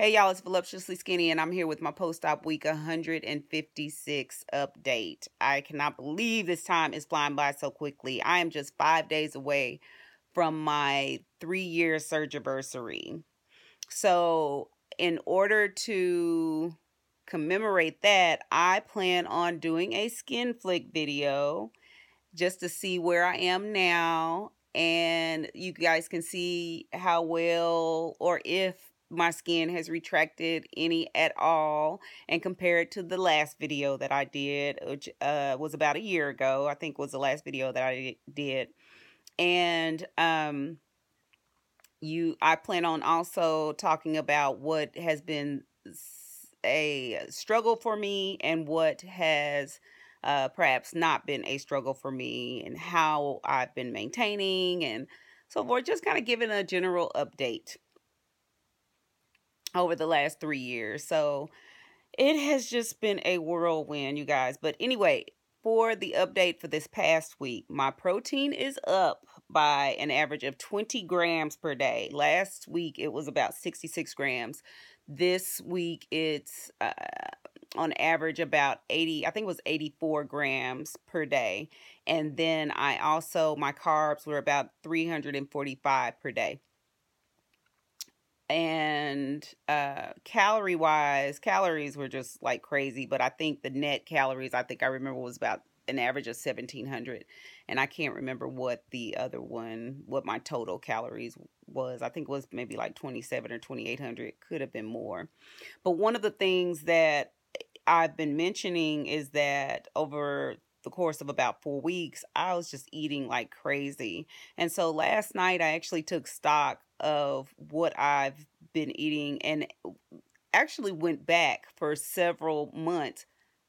Hey y'all, it's Voluptuously Skinny, and I'm here with my post-op week 156 update. I cannot believe this time is flying by so quickly. I am just 5 days away from my 3-year surgiversary. So, in order to commemorate that, I plan on doing a skin flick video just to see where I am now, and you guys can see how well or if my skin has retracted any at all, and compare it to the last video that I did, which was about a year ago. I think was the last video that I did. And I plan on also talking about what has been a struggle for me and what has perhaps not been a struggle for me, and how I've been maintaining and so forth. Just kind of giving a general update over the last 3 years. So it has just been a whirlwind, you guys. But anyway, for the update for this past week, my protein is up by an average of 20 grams per day. Last week, it was about 66 grams. This week, it's on average about 80, I think it was 84 grams per day. And then my carbs were about 345 per day. And calories were just like crazy, but I think the net calories, I remember, was about an average of 1,700, and I can't remember what my total calories was. I think it was maybe like 27 or 2,800. Could have been more. But one of the things that I've been mentioning is that over the course of about 4 weeks, I was just eating like crazy. And so last night I actually took stock of what I've been eating, and actually went back for several months,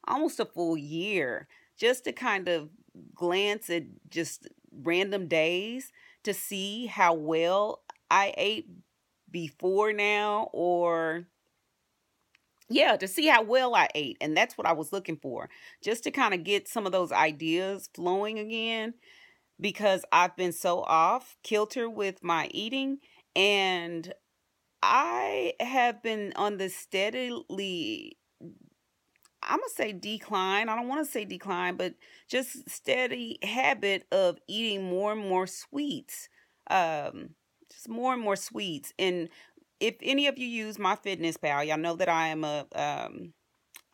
almost a full year, just to kind of glance at just random days to see how well I ate before now, or to see how well I ate. And that's what I was looking for, just to kind of get some of those ideas flowing again, because I've been so off kilter with my eating, and I have been on this steadily, I'm going to say decline. I don't want to say decline, but just steady habit of eating more and more sweets. Just more and more sweets. And if any of you use my Fitness Pal, y'all know that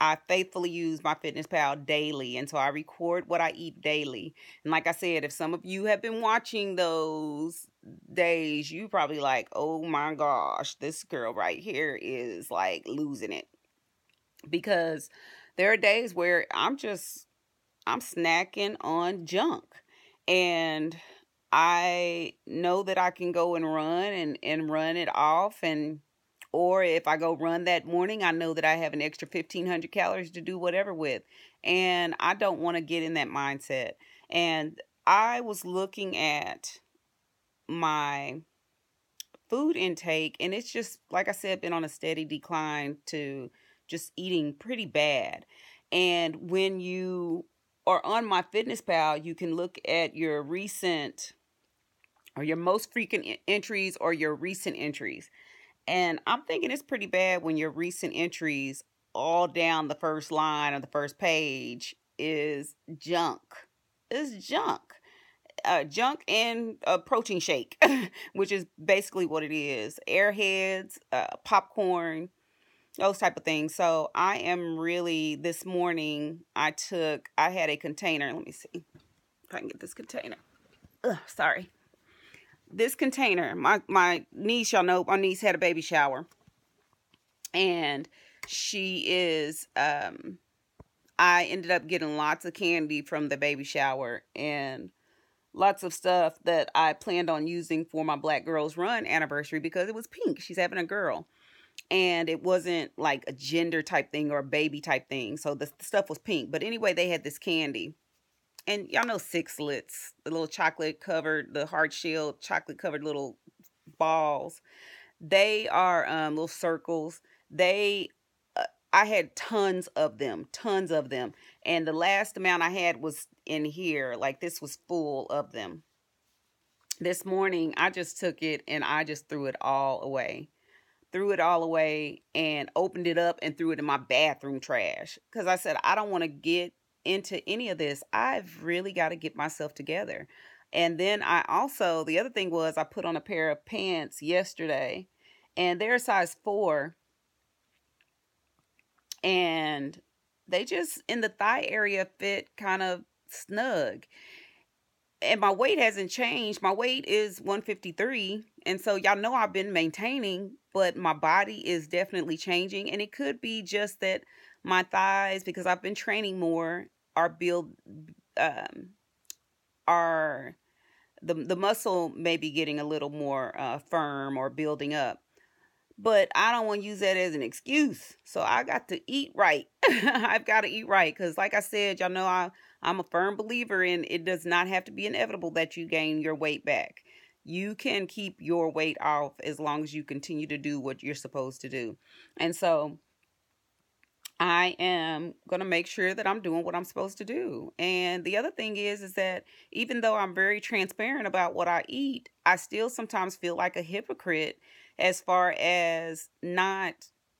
I faithfully use my Fitness Pal daily, and so I record what I eat daily. And like I said, if some of you have been watching those days, you probably like, oh my gosh, this girl right here is like losing it. Because there are days where I'm snacking on junk, and I know that I can go and run and run it off, or if I go run that morning, I know that I have an extra 1,500 calories to do whatever with. And I don't want to get in that mindset. And I was looking at my food intake, and it's just, like I said, been on a steady decline to just eating pretty bad. And when you are on my Fitness Pal, you can look at your recent or your most frequent entries or your recent entries. And I'm thinking it's pretty bad when your recent entries all down the first line of the first page is junk. It's junk. Junk and a protein shake, which is basically what it is. Airheads, popcorn, those type of things. So I am really, this morning, I had a container. Let me see if I can get this container. Sorry. This container, my niece, y'all know my niece had a baby shower, and she is I ended up getting lots of candy from the baby shower, and lots of stuff that I planned on using for my Black Girls Run anniversary, because it was pink. She's having a girl, and it wasn't like a gender type thing or a baby type thing, so the stuff was pink. But anyway, they had this candy. And y'all know Sixlets, the little chocolate covered, the hard shell chocolate covered little balls. They are little circles. I had tons of them. And the last amount I had was in here. Like, this was full of them. This morning, I just took it and I just threw it all away. threw it all away, and opened it up and threw it in my bathroom trash. Because I said, I don't want to get into any of this. I've really got to get myself together. And then the other thing was, I put on a pair of pants yesterday, and they're size 4, and they just in the thigh area fit kind of snug. And my weight hasn't changed. My weight is 153. And so y'all know I've been maintaining, but my body is definitely changing. And it could be just that my thighs, because I've been training more, are um are the muscle may be getting a little more firm or building up. But I don't want to use that as an excuse. So I got to eat right. I've got to eat right. Because like I said, y'all know I'm a firm believer in it does not have to be inevitable that you gain your weight back. You can keep your weight off as long as you continue to do what you're supposed to do. And so I am going to make sure that I'm doing what I'm supposed to do. And the other thing is that even though I'm very transparent about what I eat, I still sometimes feel like a hypocrite as far as not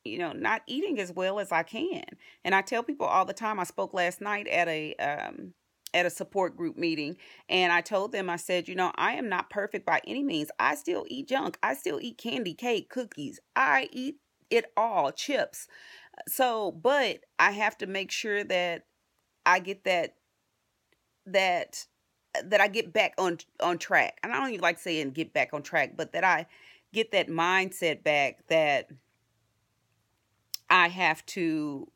eating as well as I can. And I tell people all the time. I spoke last night at a support group meeting, and I told them, I said, I am not perfect by any means. I still eat junk. I still eat candy, cake, cookies. I eat it all, chips. So, but I have to make sure that I get that I get back on track. And I don't even like saying get back on track, but that I get that mindset back, that I have to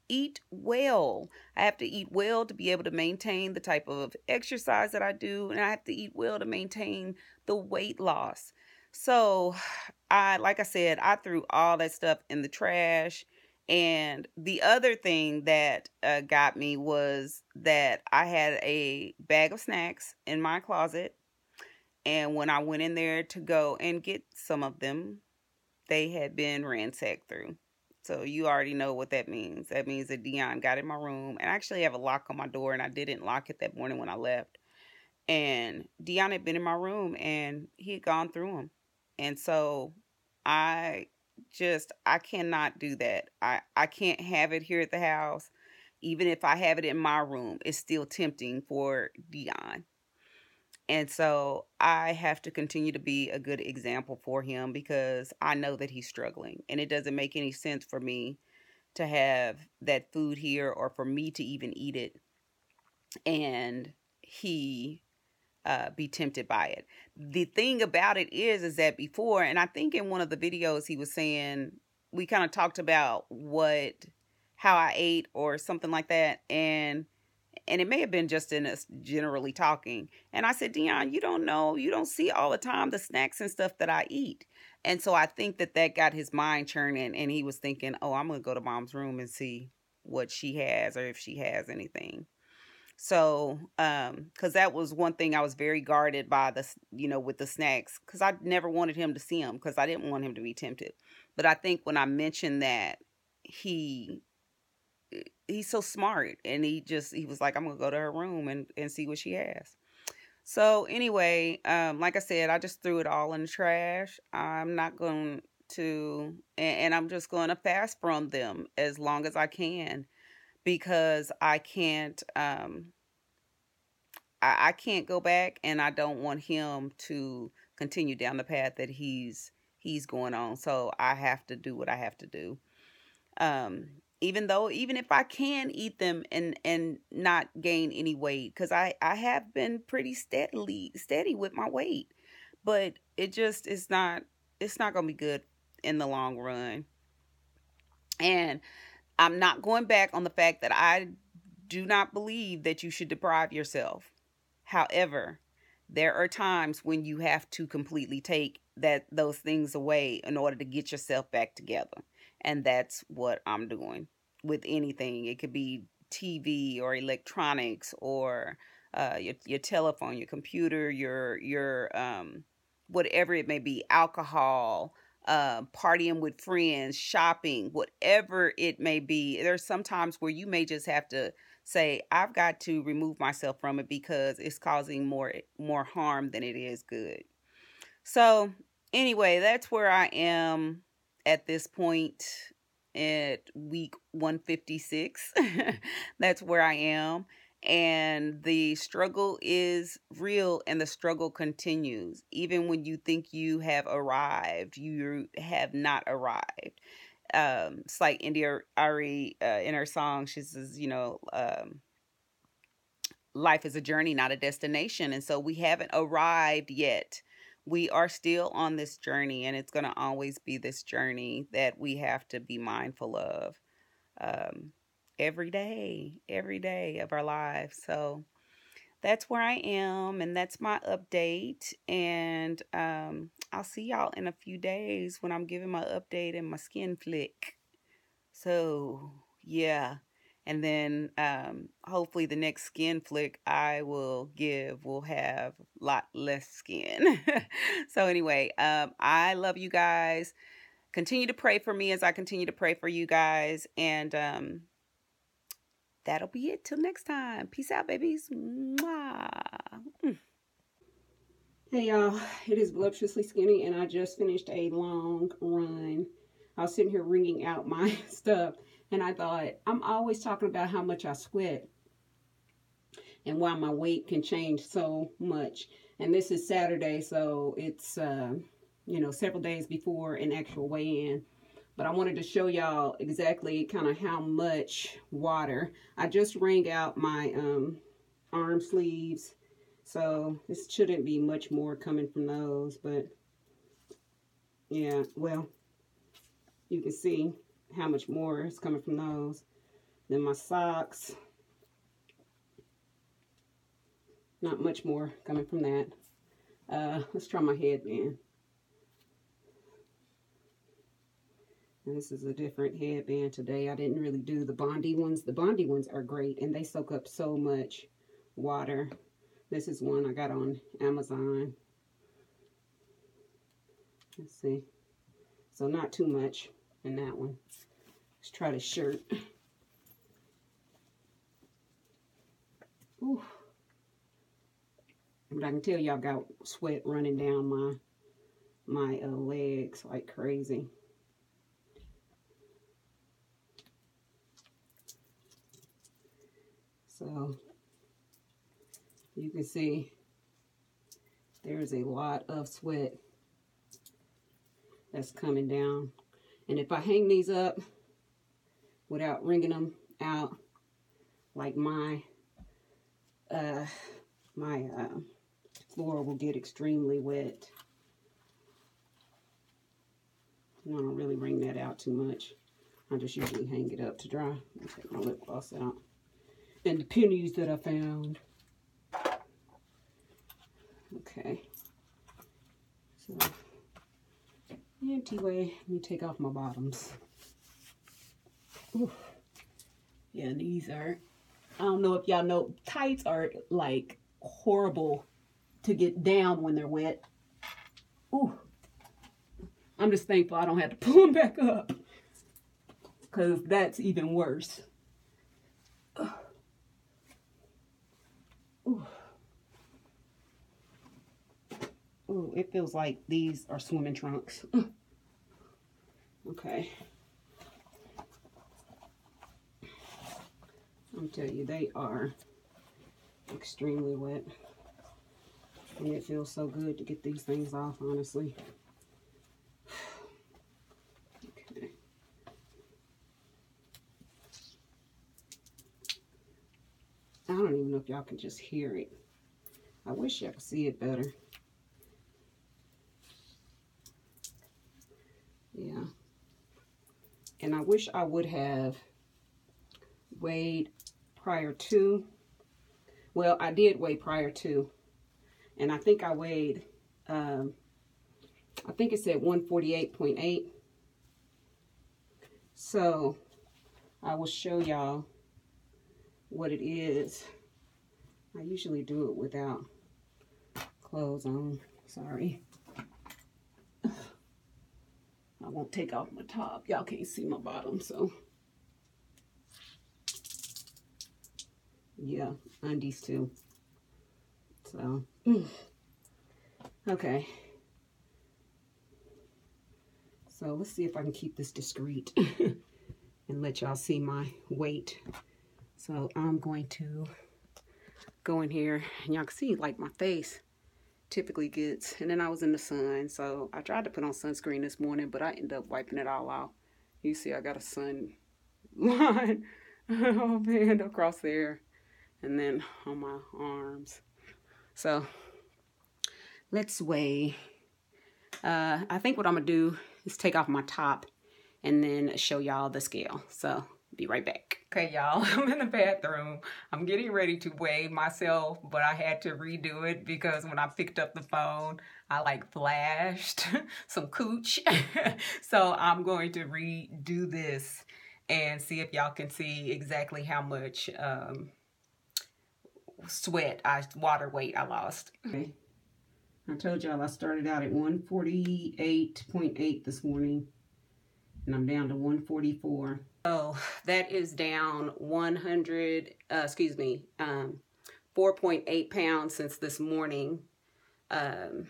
eat well. I have to eat well to be able to maintain the type of exercise that I do, and I have to eat well to maintain the weight loss. So, like I said, I threw all that stuff in the trash. And the other thing that got me was that I had a bag of snacks in my closet. And when I went in there to go and get some of them, they had been ransacked through. So you already know what that means. That means that Deaun got in my room. And I actually have a lock on my door, and I didn't lock it that morning when I left. And Deaun had been in my room, and he had gone through them. And so I I cannot do that. I can't have it here at the house. Even if I have it in my room, it's still tempting for Deaun. And so I have to continue to be a good example for him, because I know that he's struggling. And it doesn't make any sense for me to have that food here, or for me to even eat it, and he be tempted by it. The thing about it is that before, and I think in one of the videos he was saying, we kind of talked about how I ate or something like that. And it may have been just in us generally talking. And I said, Deaun, you don't know, you don't see all the time the snacks and stuff that I eat. And so I think that got his mind churning, and he was thinking, oh, I'm going to go to mom's room and see what she has, or if she has anything. So, because that was one thing I was very guarded by, with the snacks, because I never wanted him to see them, because I didn't want him to be tempted. But I think when I mentioned that, he's so smart, and he was like, I'm gonna go to her room and see what she has. So anyway, like I said, I just threw it all in the trash. I'm not going to, and I'm just going to fast from them as long as I can, because I can't I can't go back, and I don't want him to continue down the path that he's going on. So I have to do what I have to do. Even if I can eat them and not gain any weight, because I have been pretty steady with my weight, but it's not going to be good in the long run. And I'm not going back on the fact that I do not believe that you should deprive yourself. However, there are times when you have to completely take those things away in order to get yourself back together. And that's what I'm doing with anything. It could be TV or electronics, or your telephone, your computer, your whatever it may be, alcohol, partying with friends, shopping, whatever it may be. There's sometimes where you may just have to say, I've got to remove myself from it, because it's causing more harm than it is good. So anyway, that's where I am at this point at week 156. That's where I am. And the struggle is real and the struggle continues. Even when you think you have arrived, you have not arrived. It's like India Ari in her song, she says, life is a journey, not a destination. And so we haven't arrived yet. We are still on this journey, and it's going to always be this journey that we have to be mindful of um, every day of our lives. So that's where I am, and that's my update. And I'll see y'all in a few days when I'm giving my update and my skin flick. So, yeah. And then hopefully the next skin flick I will give will have a lot less skin. So, anyway, I love you guys. Continue to pray for me as I continue to pray for you guys. And that'll be it till next time. Peace out, babies. Mwah. Hey y'all, it is Voluptuously Skinny, and I just finished a long run. I was sitting here wringing out my stuff, and I thought, I'm always talking about how much I sweat and why my weight can change so much. And this is Saturday, so it's, several days before an actual weigh-in. But I wanted to show y'all exactly kind of how much water. I just wring out my arm sleeves. So this shouldn't be much more coming from those, but yeah, well, you can see how much more is coming from those. Then my socks, not much more coming from that. Let's try my headband. And this is a different headband today. I didn't really do the Bondi ones. The Bondi ones are great, and they soak up so much water. This is one I got on Amazon. Let's see. So not too much in that one. Let's try the shirt. Ooh. But I can tell y'all got sweat running down my legs like crazy. So you can see there's a lot of sweat that's coming down. And if I hang these up without wringing them out, like my floor will get extremely wet. And I don't really wring that out too much. I just usually hang it up to dry. Let me take my lip gloss out. And the pennies that I found. Okay, so anyway, let me take off my bottoms. Ooh. Yeah, these are, I don't know if y'all know, tights are like horrible to get down when they're wet. Ooh, I'm just thankful I don't have to pull them back up, because that's even worse. Ooh. Ooh, it feels like these are swimming trunks. Okay. I'm telling you, they are extremely wet. And it feels so good to get these things off, honestly. Okay. I don't even know if y'all can just hear it. I wish y'all could see it better. Yeah. And I wish I would have weighed prior to. Well, I did weigh prior to. And I think I weighed, I think it said 148.8. So I will show y'all what it is. I usually do it without clothes on. Sorry. I won't take off my top. Y'all can't see my bottom, so. Yeah, undies too. So, okay. So let's see if I can keep this discreet and let y'all see my weight. So I'm going to go in here, and y'all can see like my face typically gets, and then I was in the sun, so I tried to put on sunscreen this morning, but I ended up wiping it all out. You see I got a sun line, oh man, across there, and then on my arms. So let's weigh. I think what I'm gonna do is take off my top and then show y'all the scale. So be right back. Okay, y'all, I'm in the bathroom. I'm getting ready to weigh myself, but I had to redo it because when I picked up the phone, I like flashed some cooch. So I'm going to redo this and see if y'all can see exactly how much water weight I lost. Okay. I told y'all I started out at 148.8 this morning, and I'm down to 144. So that is down 4.8 pounds since this morning. And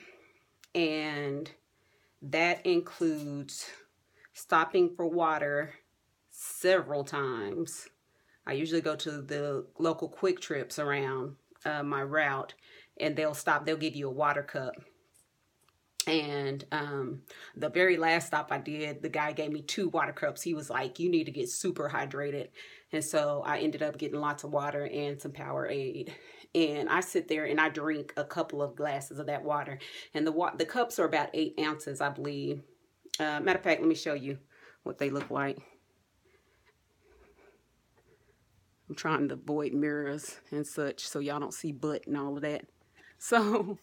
that includes stopping for water several times. I usually go to the local Quick Trips around my route, and they'll give you a water cup. And the very last stop I did, the guy gave me 2 water cups. He was like, you need to get super hydrated. And so I ended up getting lots of water and some Powerade. And I sit there and I drink a couple of glasses of that water. And the cups are about 8 ounces, I believe. Matter of fact, let me show you what they look like. I'm trying to avoid mirrors and such so y'all don't see butt and all of that. So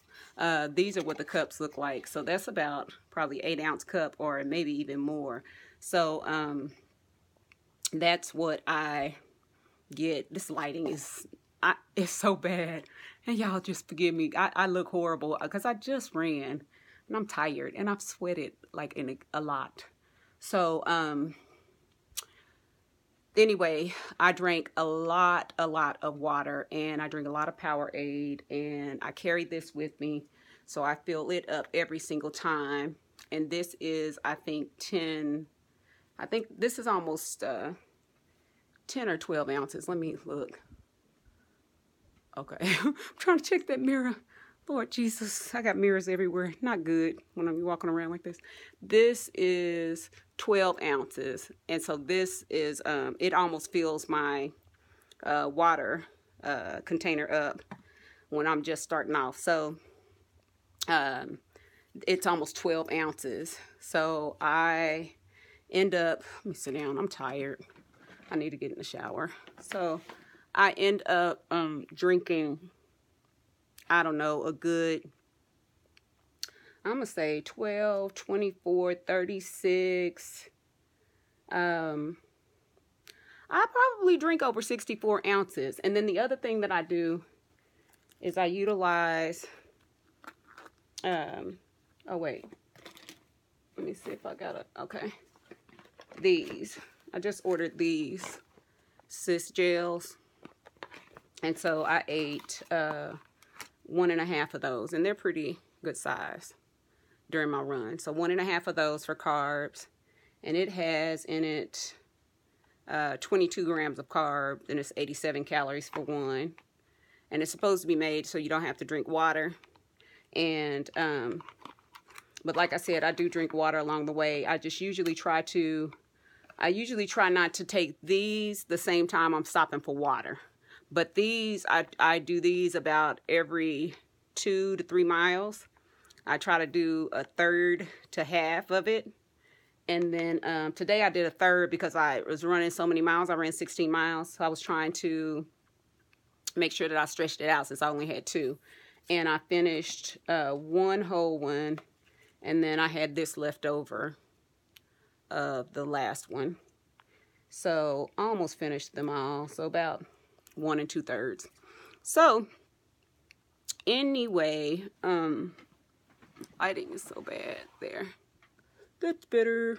these are what the cups look like. So that's about probably 8-ounce cup or maybe even more. So that's what I get. This lighting is so bad. And y'all just forgive me. I look horrible because I just ran and I'm tired and I've sweated like a lot. So anyway, I drank a lot of water, and I drink a lot of Powerade, and I carry this with me, so I fill it up every single time. And this is, I think this is almost 10 or 12 ounces. Let me look. Okay, I'm trying to check that mirror. Lord Jesus, I got mirrors everywhere. Not good when I'm walking around like this. This is 12 ounces. And so this is, it almost fills my water container up when I'm just starting off. So it's almost 12 ounces. So I end up, let me sit down. I'm tired. I need to get in the shower. So I end up drinking, I don't know, a good, I'm going to say 12, 24, 36. I probably drink over 64 ounces. And then the other thing that I do is I utilize, oh wait, let me see if I got it. Okay. These, I just ordered these cyst gels. And so I ate 1.5 of those, and they're pretty good size during my run. So 1.5 of those for carbs, and it has in it 22 grams of carbs, and it's 87 calories for one. And it's supposed to be made so you don't have to drink water. And but like I said, I do drink water along the way. I usually try not to take these the same time I'm stopping for water. But these, I do these about every 2 to 3 miles. I try to do a third to half of it. And then today I did a third because I was running so many miles. I ran 16 miles. So I was trying to make sure that I stretched it out since I only had 2. And I finished 1 whole one. And then I had this left over of the last one. So I almost finished them all. So about 1 2/3. So anyway, lighting is so bad there. That's better.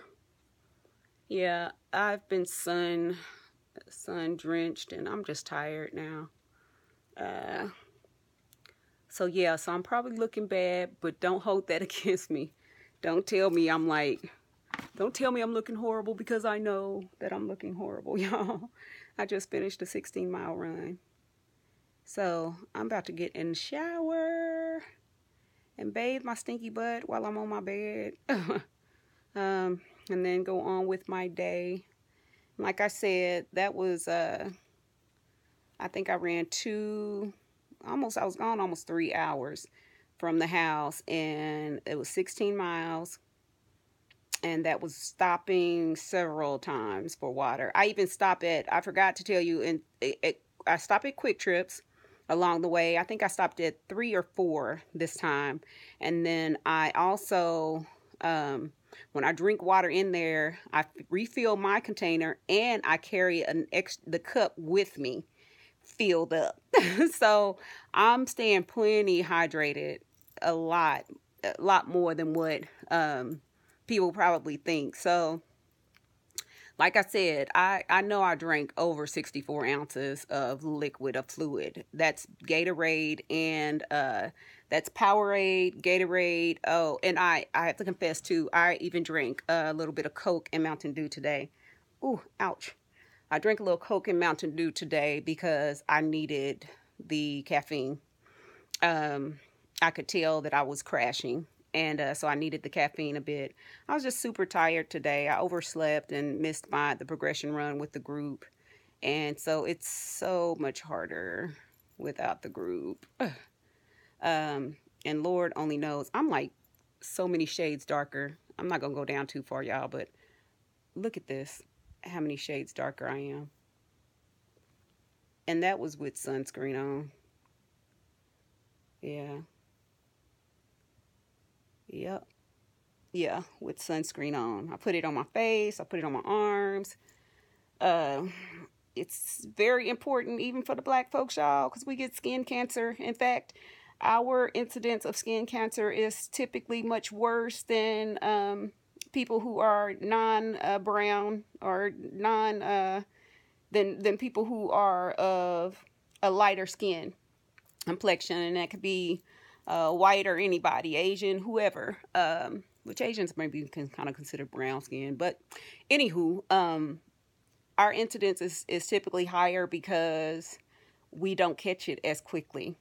Yeah, I've been sun drenched, and I'm just tired now. So yeah, so I'm probably looking bad, but don't hold that against me. Don't tell me I'm like Don't tell me I'm looking horrible, because I know that I'm looking horrible, y'all. I just finished a 16-mile run. So I'm about to get in the shower and bathe my stinky butt while I'm on my bed. And then go on with my day. Like I said, that was, I think I ran I was gone almost 3 hours from the house, and it was 16 miles. And that was stopping several times for water. I even I forgot to tell you, I stopped at Quick Trips along the way. I think I stopped at 3 or 4 this time. And then I also, when I drink water in there, I refill my container, and I carry the cup with me filled up. So I'm staying plenty hydrated, a lot more than what people probably think. So like I said, I know I drank over 64 ounces of fluid. That's Gatorade, and that's Powerade, Gatorade. Oh, and I have to confess too, I even drank a little bit of Coke and Mountain Dew today. Ooh, ouch. I drank a little Coke and Mountain Dew today because I needed the caffeine. I could tell that I was crashing, and so I needed the caffeine a bit. I was just super tired today. I overslept and missed the progression run with the group, and so it's so much harder without the group. And Lord only knows, I'm like so many shades darker. I'm not gonna go down too far, y'all, but look at this, how many shades darker I am. And that was with sunscreen on. Yeah. Yep. Yeah, with sunscreen on. I put it on my face. I put it on my arms. It's very important even for the black folks, y'all, because we get skin cancer. In fact, our incidence of skin cancer is typically much worse than people who are non-brown or than people who are of a lighter skin complexion, and that could be white or anybody, Asian, whoever, which Asians maybe can kind of consider brown skin. But anywho, our incidence is typically higher because we don't catch it as quickly.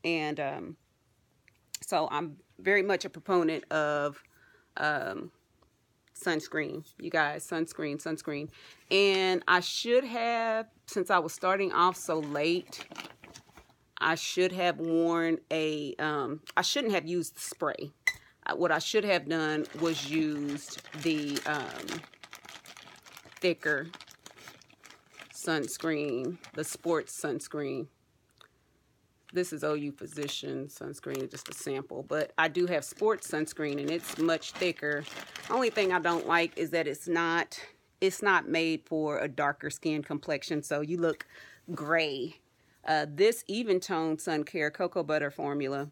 And so I'm very much a proponent of sunscreen, you guys. Sunscreen. And I should have, since I was starting off so late, I should have worn I shouldn't have used the spray. What I should have done was used the thicker sunscreen, the sports sunscreen. This is OU Physician sunscreen, just a sample, but I do have sports sunscreen, and it's much thicker. Only thing I don't like is that it's not made for a darker skin complexion, so you look gray. This Even Tone Sun Care Cocoa Butter formula,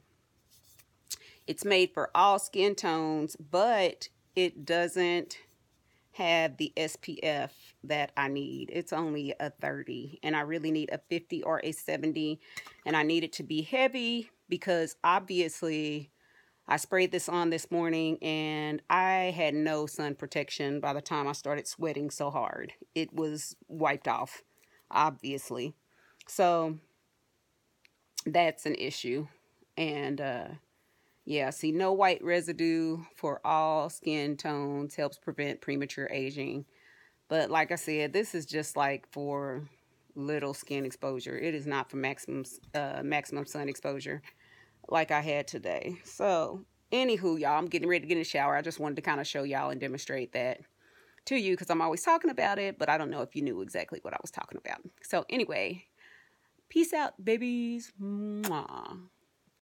it's made for all skin tones, but it doesn't have the SPF that I need. It's only a 30, and I really need a 50 or a 70, and I need it to be heavy because obviously I sprayed this on this morning and I had no sun protection by the time I started sweating so hard. It was wiped off, obviously. So that's an issue. And yeah, see, no white residue for all skin tones helps prevent premature aging. But like I said, this is just like for little skin exposure. It is not for maximum sun exposure like I had today. So anywho, y'all, I'm getting ready to get in the shower. I just wanted to kind of show y'all and demonstrate that to you because I'm always talking about it, but I don't know if you knew exactly what I was talking about. So anyway, peace out, babies. Mwah.